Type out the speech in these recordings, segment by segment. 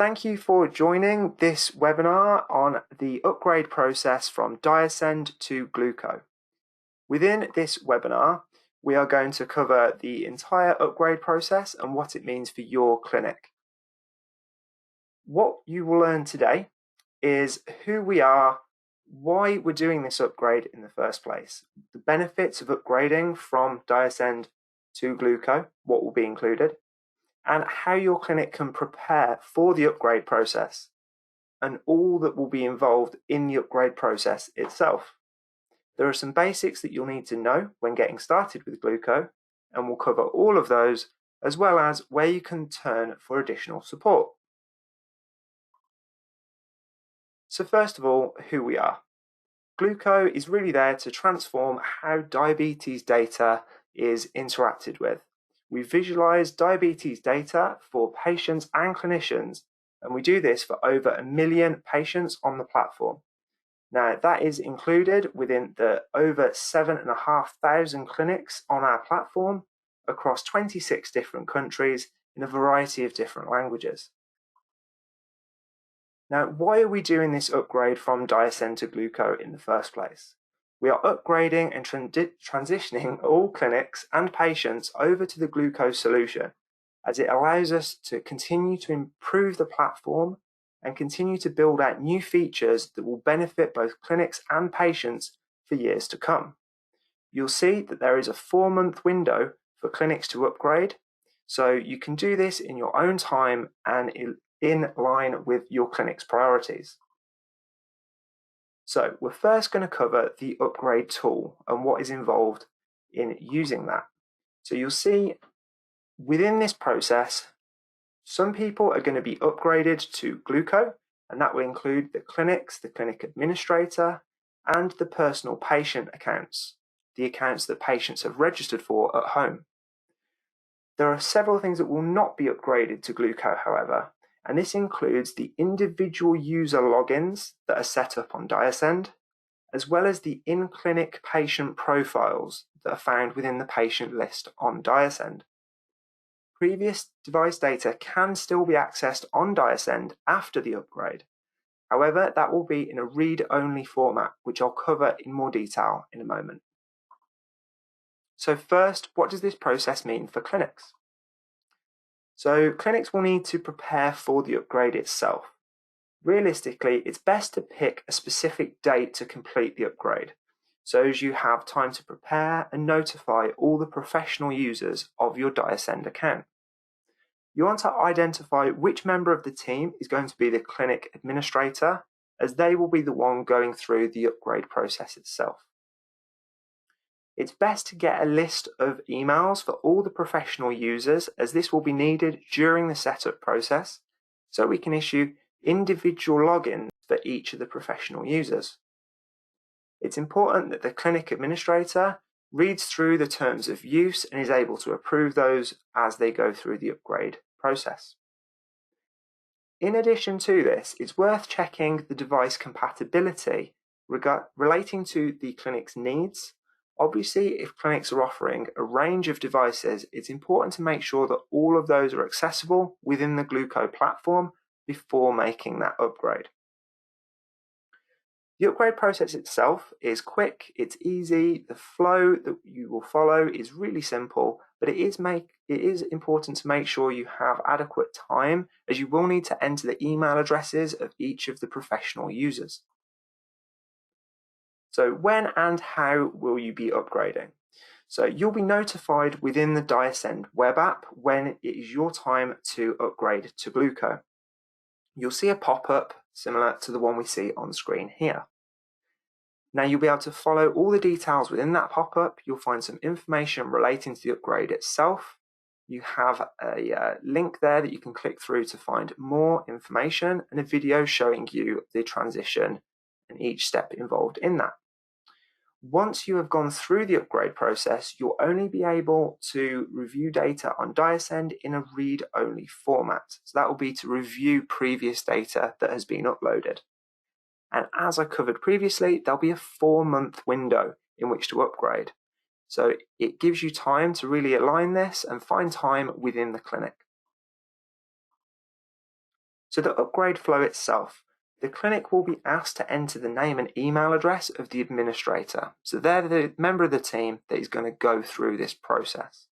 thank you for joining this webinar on the upgrade process from diasend to Glooko. Within this webinar, we are going to cover the entire upgrade process and what it means for your clinic. What you will learn today is who we are, why we're doing this upgrade in the first place, the benefits of upgrading from diasend to Glooko, what will be included, and how your clinic can prepare for the upgrade process and all that will be involved in the upgrade process itself. There are some basics that you'll need to know when getting started with Glooko, and we'll cover all of those, as well as where you can turn for additional support. So first of all, who we are. Glooko is really there to transform how diabetes data is interacted with. We visualize diabetes data for patients and clinicians, and we do this for over 1 million patients on the platform. Now, that is included within the over 7,500 clinics on our platform across 26 different countries in a variety of different languages. Now, why are we doing this upgrade from diasend to Glooko in the first place? We are upgrading and transitioning all clinics and patients over to the Glooko solution, as it allows us to continue to improve the platform and continue to build out new features that will benefit both clinics and patients for years to come. You'll see that there is a 4-month window for clinics to upgrade, so you can do this in your own time and in line with your clinic's priorities. So we're first going to cover the upgrade tool and what is involved in using that. So you'll see within this process, some people are going to be upgraded to Glooko, and that will include the clinics, the clinic administrator, and the personal patient accounts, the accounts that patients have registered for at home. There are several things that will not be upgraded to Glooko, however, and this includes the individual user logins that are set up on diasend, as well as the in-clinic patient profiles that are found within the patient list on diasend. Previous device data can still be accessed on diasend after the upgrade. However, that will be in a read-only format, which I'll cover in more detail in a moment. So first, what does this process mean for clinics? So clinics will need to prepare for the upgrade itself. Realistically, it's best to pick a specific date to complete the upgrade, so as you have time to prepare and notify all the professional users of your diasend account. You want to identify which member of the team is going to be the clinic administrator, as they will be the one going through the upgrade process itself. It's best to get a list of emails for all the professional users, as this will be needed during the setup process, so we can issue individual logins for each of the professional users. It's important that the clinic administrator reads through the terms of use and is able to approve those as they go through the upgrade process. In addition to this, it's worth checking the device compatibility relating to the clinic's needs. Obviously, if clinics are offering a range of devices, it's important to make sure that all of those are accessible within the Glooko platform before making that upgrade. The upgrade process itself is quick, it's easy, the flow that you will follow is really simple, but it is important to make sure you have adequate time, as you will need to enter the email addresses of each of the professional users. So when and how will you be upgrading? So you'll be notified within the diasend web app when it is your time to upgrade to Glooko. You'll see a pop-up similar to the one we see on screen here. Now you'll be able to follow all the details within that pop-up. You'll find some information relating to the upgrade itself. You have a link there that you can click through to find more information, and a video showing you the transition and each step involved in that. Once you have gone through the upgrade process, you'll only be able to review data on diasend in a read-only format. So that will be to review previous data that has been uploaded. And as I covered previously, there'll be a 4-month window in which to upgrade. So it gives you time to really align this and find time within the clinic. So the upgrade flow itself, the clinic will be asked to enter the name and email address of the administrator. So they're the member of the team that is going to go through this process.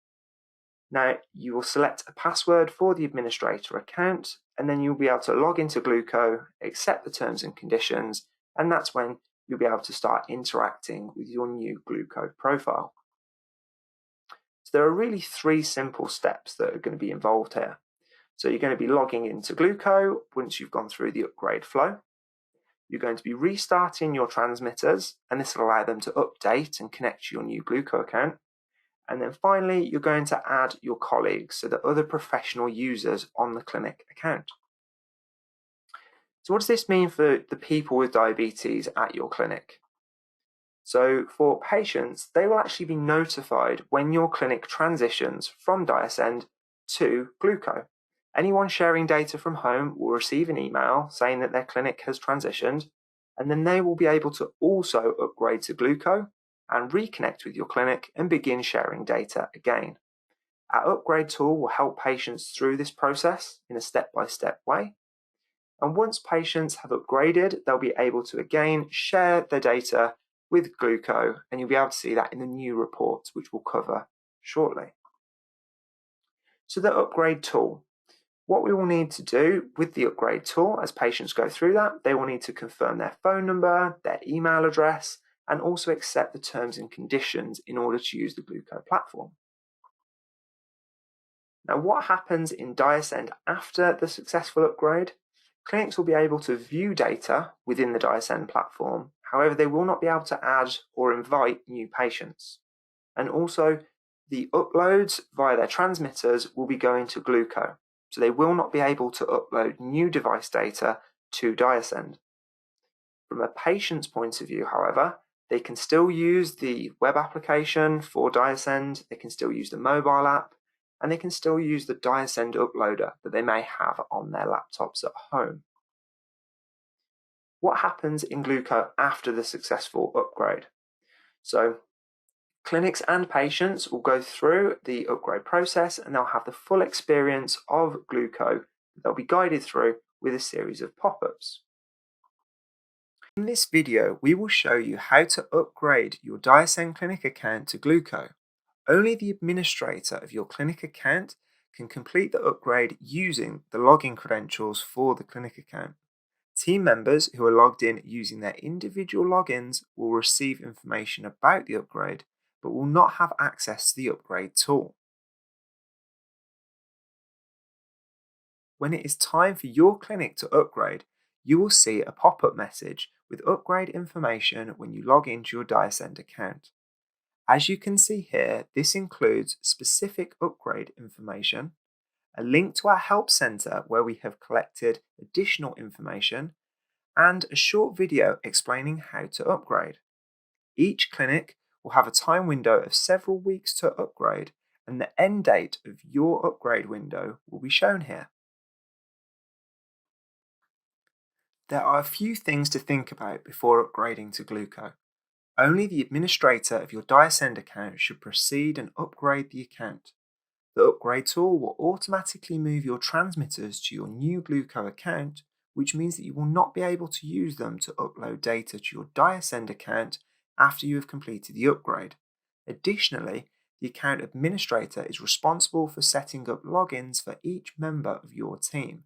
Now, you will select a password for the administrator account, and then you'll be able to log into Glooko, accept the terms and conditions, and that's when you'll be able to start interacting with your new Glooko profile. So there are really 3 simple steps that are going to be involved here. So you're going to be logging into Glooko once you've gone through the upgrade flow. You're going to be restarting your transmitters, and this will allow them to update and connect to your new Glooko account. And then finally, you're going to add your colleagues, so the other professional users on the clinic account. So what does this mean for the people with diabetes at your clinic? So for patients, they will actually be notified when your clinic transitions from diasend to Glooko. Anyone sharing data from home will receive an email saying that their clinic has transitioned, and then they will be able to also upgrade to Glooko and reconnect with your clinic and begin sharing data again. Our upgrade tool will help patients through this process in a step-by-step way. And once patients have upgraded, they'll be able to again share their data with Glooko, and you'll be able to see that in the new report, which we'll cover shortly. So the upgrade tool. What we will need to do with the upgrade tool as patients go through that, they will need to confirm their phone number, their email address, and also accept the terms and conditions in order to use the Glooko platform. Now, what happens in diasend after the successful upgrade? Clinics will be able to view data within the diasend platform. However, they will not be able to add or invite new patients. And also, the uploads via their transmitters will be going to Glooko. So they will not be able to upload new device data to diasend. From a patient's point of view, however, they can still use the web application for diasend, they can still use the mobile app, and they can still use the diasend uploader that they may have on their laptops at home. What happens in Glooko after the successful upgrade? So clinics and patients will go through the upgrade process, and they'll have the full experience of Glooko. They'll be guided through with a series of pop-ups. In this video, we will show you how to upgrade your diasend clinic account to Glooko. Only the administrator of your clinic account can complete the upgrade using the login credentials for the clinic account. Team members who are logged in using their individual logins will receive information about the upgrade, but will not have access to the upgrade tool. When it is time for your clinic to upgrade, you will see a pop-up message with upgrade information when you log into your diasend account. As you can see here, this includes specific upgrade information, a link to our help center where we have collected additional information, and a short video explaining how to upgrade. Each clinic will have a time window of several weeks to upgrade, and the end date of your upgrade window will be shown here. There are a few things to think about before upgrading to Glooko. Only the administrator of your diasend account should proceed and upgrade the account. The upgrade tool will automatically move your transmitters to your new Glooko account, which means that you will not be able to use them to upload data to your diasend account after you have completed the upgrade. Additionally, the account administrator is responsible for setting up logins for each member of your team.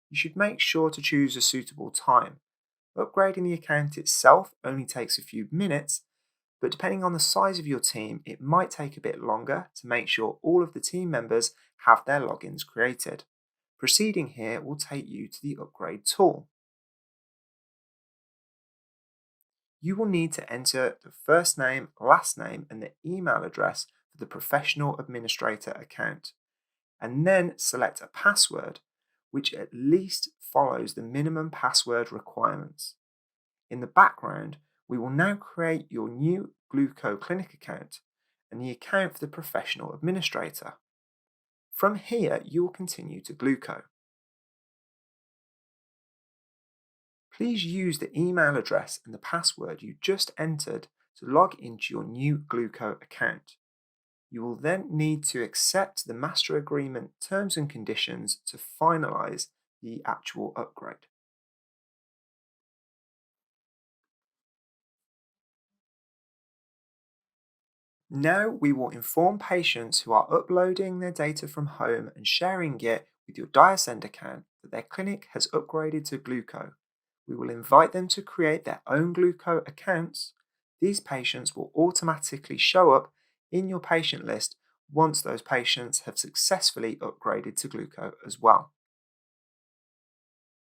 You should make sure to choose a suitable time. Upgrading the account itself only takes a few minutes, but depending on the size of your team, it might take a bit longer to make sure all of the team members have their logins created. Proceeding here will take you to the upgrade tool. You will need to enter the first name, last name, and the email address for the professional administrator account, and then select a password which at least follows the minimum password requirements. In the background, we will now create your new Glooko Clinic account and the account for the professional administrator. From here, you will continue to Glooko. Please use the email address and the password you just entered to log into your new Glooko account. You will then need to accept the master agreement terms and conditions to finalize the actual upgrade. Now we will inform patients who are uploading their data from home and sharing it with your diasend account that their clinic has upgraded to Glooko. We will invite them to create their own Glooko accounts. These patients will automatically show up in your patient list once those patients have successfully upgraded to Glooko as well.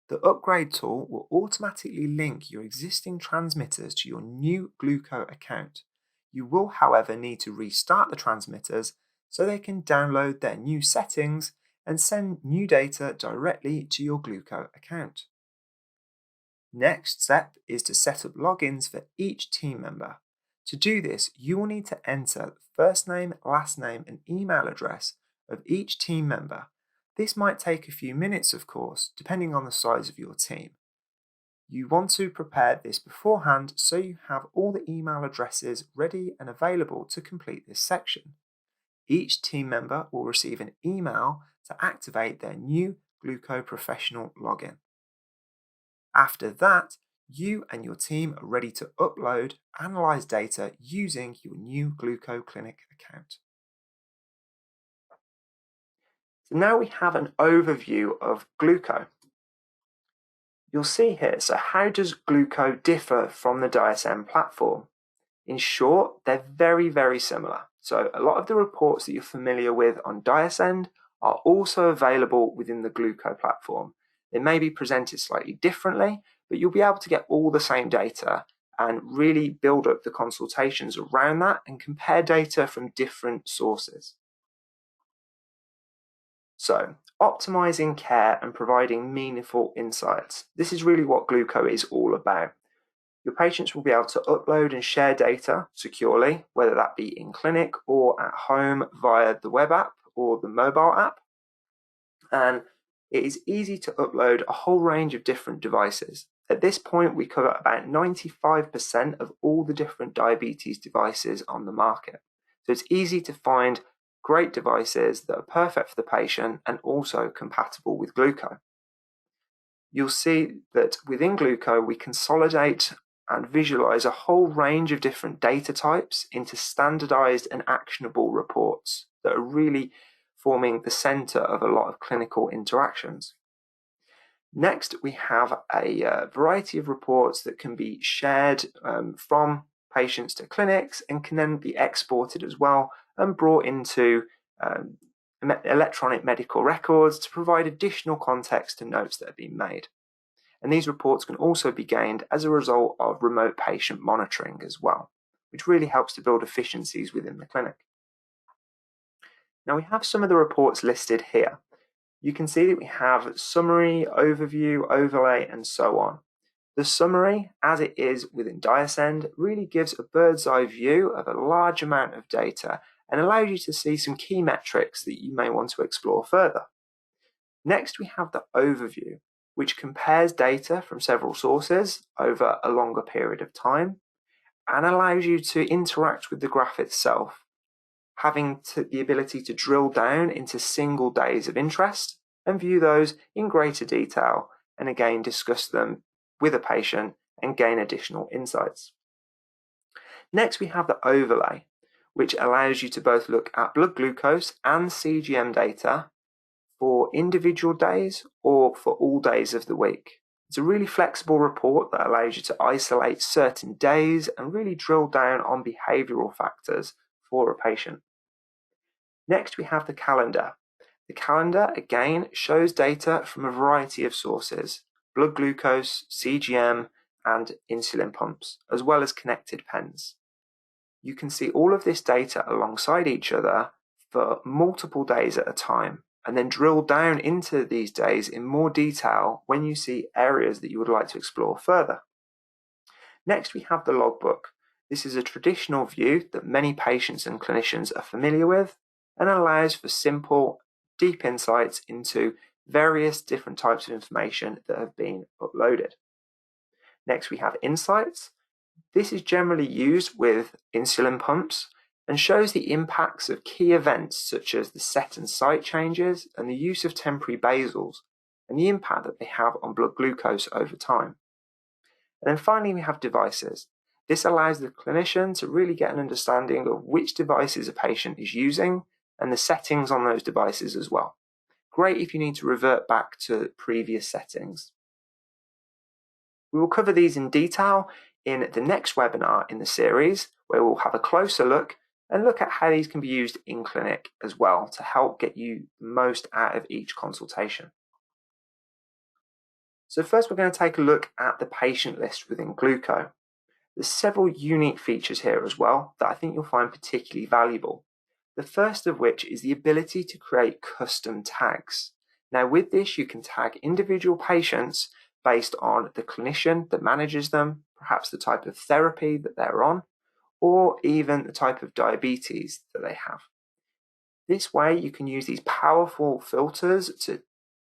The upgrade tool will automatically link your existing transmitters to your new Glooko account. You will, however, need to restart the transmitters so they can download their new settings and send new data directly to your Glooko account. Next step is to set up logins for each team member. To do this, you will need to enter the first name, last name, and email address of each team member. This might take a few minutes, of course, depending on the size of your team. You want to prepare this beforehand so you have all the email addresses ready and available to complete this section. Each team member will receive an email to activate their new Glooko Professional login. After that, you and your team are ready to upload, analyze data using your new Glooko Clinic account. So now we have an overview of Glooko. You'll see here, so how does Glooko differ from the diasend platform? In short, they're very, very similar. So a lot of the reports that you're familiar with on diasend are also available within the Glooko platform. They may be presented slightly differently, but you'll be able to get all the same data and really build up the consultations around that and compare data from different sources. So, optimizing care and providing meaningful insights. This is really what Glooko is all about. Your patients will be able to upload and share data securely, whether that be in clinic or at home via the web app or the mobile app. And it is easy to upload a whole range of different devices. At this point, we cover about 95% of all the different diabetes devices on the market. So it's easy to find great devices that are perfect for the patient and also compatible with Glooko. You'll see that within Glooko, we consolidate and visualize a whole range of different data types into standardized and actionable reports that are really forming the center of a lot of clinical interactions. Next, we have a variety of reports that can be shared from patients to clinics and can then be exported as well and brought into electronic medical records to provide additional context to notes that have been made. And these reports can also be gained as a result of remote patient monitoring as well, which really helps to build efficiencies within the clinic. Now we have some of the reports listed here. You can see that we have summary, overview, overlay, and so on. The summary, as it is within diasend, really gives a bird's eye view of a large amount of data and allows you to see some key metrics that you may want to explore further. Next, we have the overview, which compares data from several sources over a longer period of time and allows you to interact with the graph itself, having the ability to drill down into single days of interest and view those in greater detail and again discuss them with a patient and gain additional insights. Next, we have the overlay, which allows you to both look at blood glucose and CGM data for individual days or for all days of the week. It's a really flexible report that allows you to isolate certain days and really drill down on behavioral factors for a patient. Next, we have the calendar. The calendar, again, shows data from a variety of sources: blood glucose, CGM, and insulin pumps, as well as connected pens. You can see all of this data alongside each other for multiple days at a time, and then drill down into these days in more detail when you see areas that you would like to explore further. Next, we have the logbook. This is a traditional view that many patients and clinicians are familiar with and allows for simple, deep insights into various different types of information that have been uploaded. Next, we have insights. This is generally used with insulin pumps and shows the impacts of key events such as the set and site changes and the use of temporary basals. and the impact that they have on blood glucose over time. And then finally, we have devices. This allows the clinician to really get an understanding of which devices a patient is using and the settings on those devices as well. Great if you need to revert back to previous settings. We will cover these in detail in the next webinar in the series, where we'll have a closer look and look at how these can be used in clinic as well to help get you the most out of each consultation. So first, we're going to take a look at the patient list within Glooko. There's several unique features here as well that I think you'll find particularly valuable. The first of which is the ability to create custom tags. Now with this, you can tag individual patients based on the clinician that manages them, perhaps the type of therapy that they're on, or even the type of diabetes that they have. This way, you can use these powerful filters to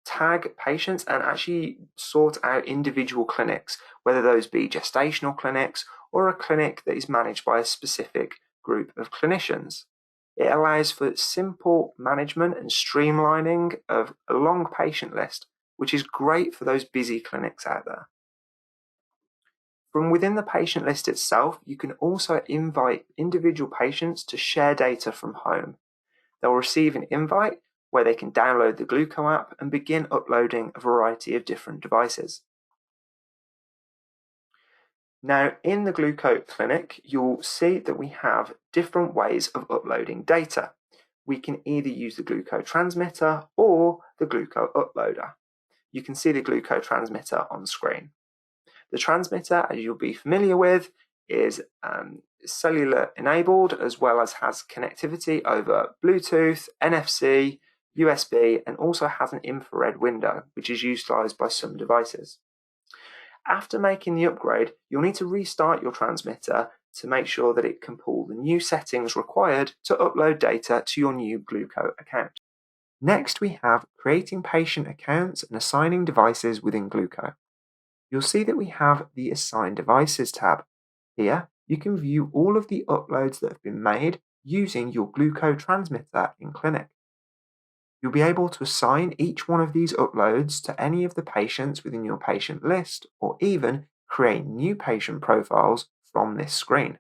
tag patients and actually sort out individual clinics, whether those be gestational clinics or a clinic that is managed by a specific group of clinicians. It allows for simple management and streamlining of a long patient list, which is great for those busy clinics out there. From within the patient list itself, you can also invite individual patients to share data from home. They'll receive an invite where they can download the Glooko app and begin uploading a variety of different devices. Now, in the Glooko clinic, you'll see that we have different ways of uploading data. We can either use the Glooko transmitter or the Glooko uploader. You can see the Glooko transmitter on screen. The transmitter, as you'll be familiar with, is cellular enabled, as well as has connectivity over Bluetooth, NFC, USB, and also has an infrared window, which is utilized by some devices. After making the upgrade, you'll need to restart your transmitter to make sure that it can pull the new settings required to upload data to your new Glooko account. Next, we have creating patient accounts and assigning devices within Glooko. You'll see that we have the Assign Devices tab. Here, you can view all of the uploads that have been made using your Glooko transmitter in clinic. You'll be able to assign each one of these uploads to any of the patients within your patient list, or even create new patient profiles from this screen.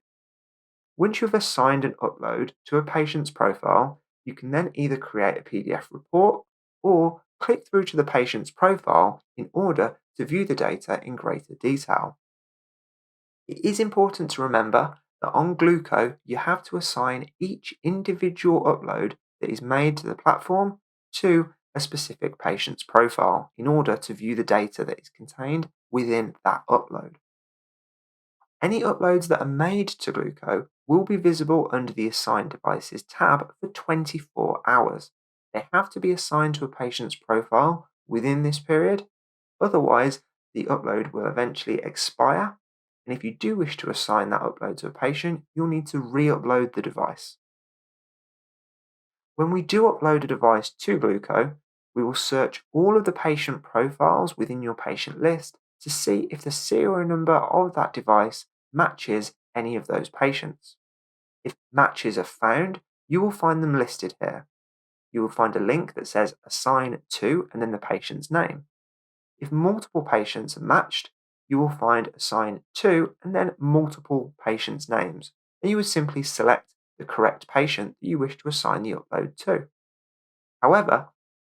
Once you've assigned an upload to a patient's profile, you can then either create a PDF report or click through to the patient's profile in order to view the data in greater detail. It is important to remember that on Glooko, you have to assign each individual upload that is made to the platform to a specific patient's profile in order to view the data that is contained within that upload. Any uploads that are made to Glooko will be visible under the Assign Devices tab for 24 hours. They have to be assigned to a patient's profile within this period, otherwise the upload will eventually expire, and if you do wish to assign that upload to a patient, you'll need to re-upload the device. When we do upload a device to Glooko, we will search all of the patient profiles within your patient list to see if the serial number of that device matches any of those patients. If matches are found, you will find them listed here. You will find a link that says Assign to and then the patient's name. If multiple patients are matched, you will find Assign to and then multiple patients' names, and you would simply select the correct patient that you wish to assign the upload to. However,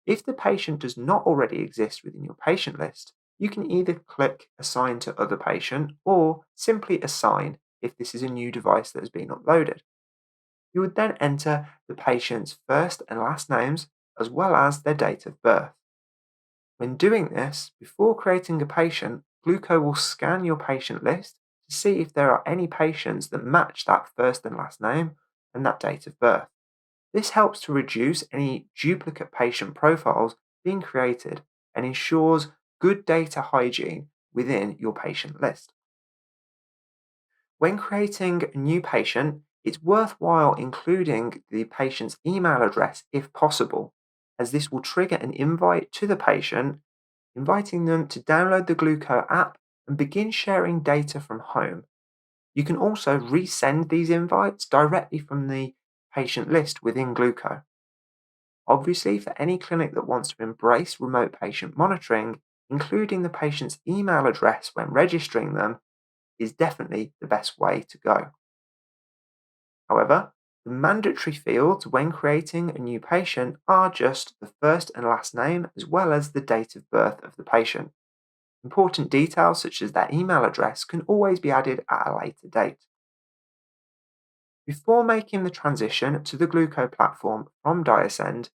if the patient does not already exist within your patient list, you can either click Assign to Other Patient or simply Assign if this is a new device that has been uploaded. You would then enter the patient's first and last names as well as their date of birth. When doing this, before creating a patient, Glooko will scan your patient list to see if there are any patients that match that first and last name and that date of birth. This helps to reduce any duplicate patient profiles being created and ensures good data hygiene within your patient list. When creating a new patient, it's worthwhile including the patient's email address if possible, as this will trigger an invite to the patient, inviting them to download the Glooko app and begin sharing data from home. You can also resend these invites directly from the patient list within Glooko. Obviously, for any clinic that wants to embrace remote patient monitoring, including the patient's email address when registering them is definitely the best way to go. However, the mandatory fields when creating a new patient are just the first and last name as well as the date of birth of the patient. Important details such as their email address can always be added at a later date. Before making the transition to the Glooko platform from diasend,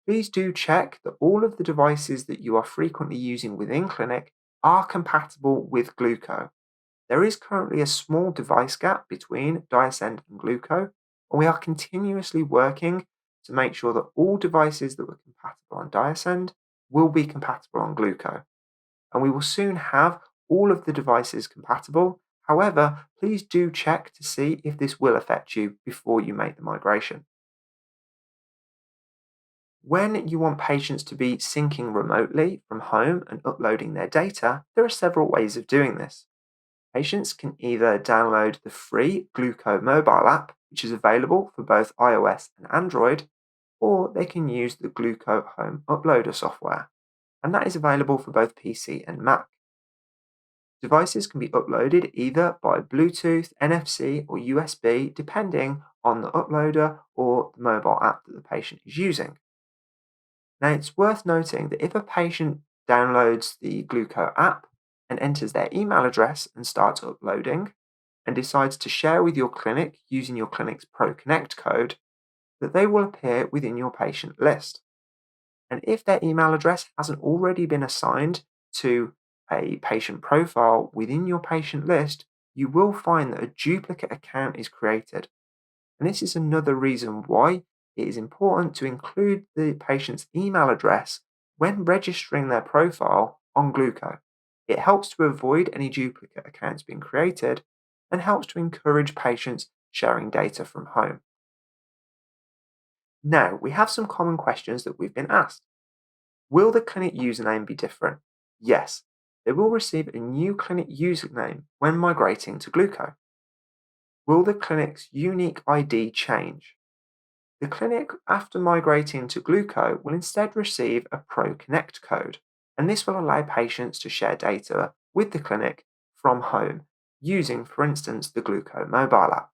please do check that all of the devices that you are frequently using within clinic are compatible with Glooko. There is currently a small device gap between diasend and Glooko, and we are continuously working to make sure that all devices that were compatible on diasend will be compatible on Glooko. And we will soon have all of the devices compatible. However, please do check to see if this will affect you before you make the migration. When you want patients to be syncing remotely from home and uploading their data, there are several ways of doing this. Patients can either download the free Glooko mobile app, which is available for both iOS and Android, or they can use the Glooko Home Uploader software, and that is available for both PC and Mac. Devices can be uploaded either by Bluetooth, NFC, or USB, depending on the uploader or the mobile app that the patient is using. Now, it's worth noting that if a patient downloads the Glooko app and enters their email address and starts uploading, and decides to share with your clinic using your clinic's ProConnect code, that they will appear within your patient list. And if their email address hasn't already been assigned to a patient profile within your patient list, you will find that a duplicate account is created. And this is another reason why it is important to include the patient's email address when registering their profile on Glooko. It helps to avoid any duplicate accounts being created and helps to encourage patients sharing data from home. Now, we have some common questions that we've been asked. Will the clinic username be different? Yes, they will receive a new clinic username when migrating to Glooko. Will the clinic's unique ID change? The clinic, after migrating to Glooko, will instead receive a ProConnect code, and this will allow patients to share data with the clinic from home using, for instance, the Glooko mobile app.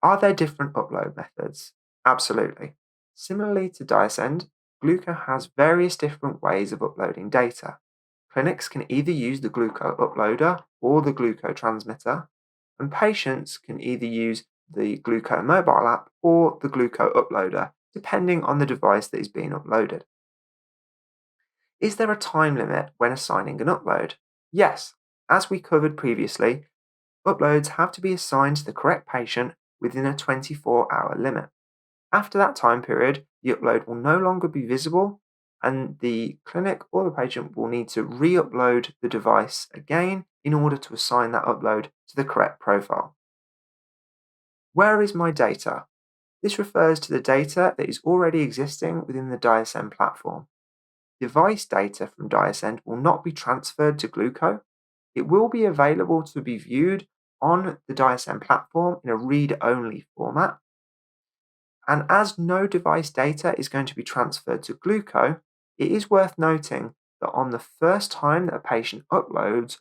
Are there different upload methods? Absolutely. Similarly to diasend, Glooko has various different ways of uploading data. Clinics can either use the Glooko uploader or the Glooko transmitter, and patients can either use the Glooko mobile app or the Glooko uploader, depending on the device that is being uploaded. Is there a time limit when assigning an upload? Yes, as we covered previously, uploads have to be assigned to the correct patient within a 24-hour limit. After that time period, the upload will no longer be visible, and the clinic or the patient will need to re-upload the device again in order to assign that upload to the correct profile. Where is my data? This refers to the data that is already existing within the diasend platform. Device data from diasend will not be transferred to Glooko. It will be available to be viewed on the diasend platform in a read-only format. And as no device data is going to be transferred to Glooko, it is worth noting that on the first time that a patient uploads,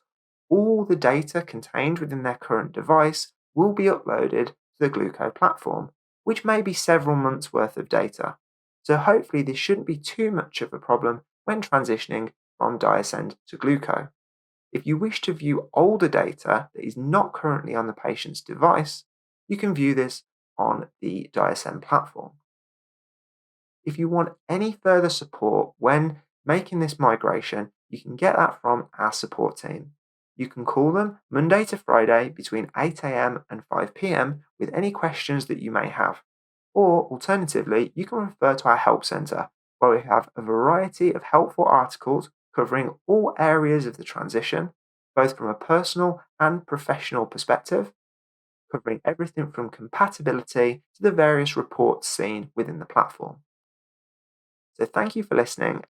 all the data contained within their current device will be uploaded to the Glooko platform, which may be several months worth of data. So hopefully this shouldn't be too much of a problem when transitioning from diasend to Glooko. If you wish to view older data that is not currently on the patient's device, you can view this on the diasend platform. If you want any further support when making this migration, you can get that from our support team. You can call them Monday to Friday between 8 a.m. and 5 p.m. with any questions that you may have. Or alternatively, you can refer to our help centre, where we have a variety of helpful articles covering all areas of the transition, both from a personal and professional perspective, covering everything from compatibility to the various reports seen within the platform. So thank you for listening,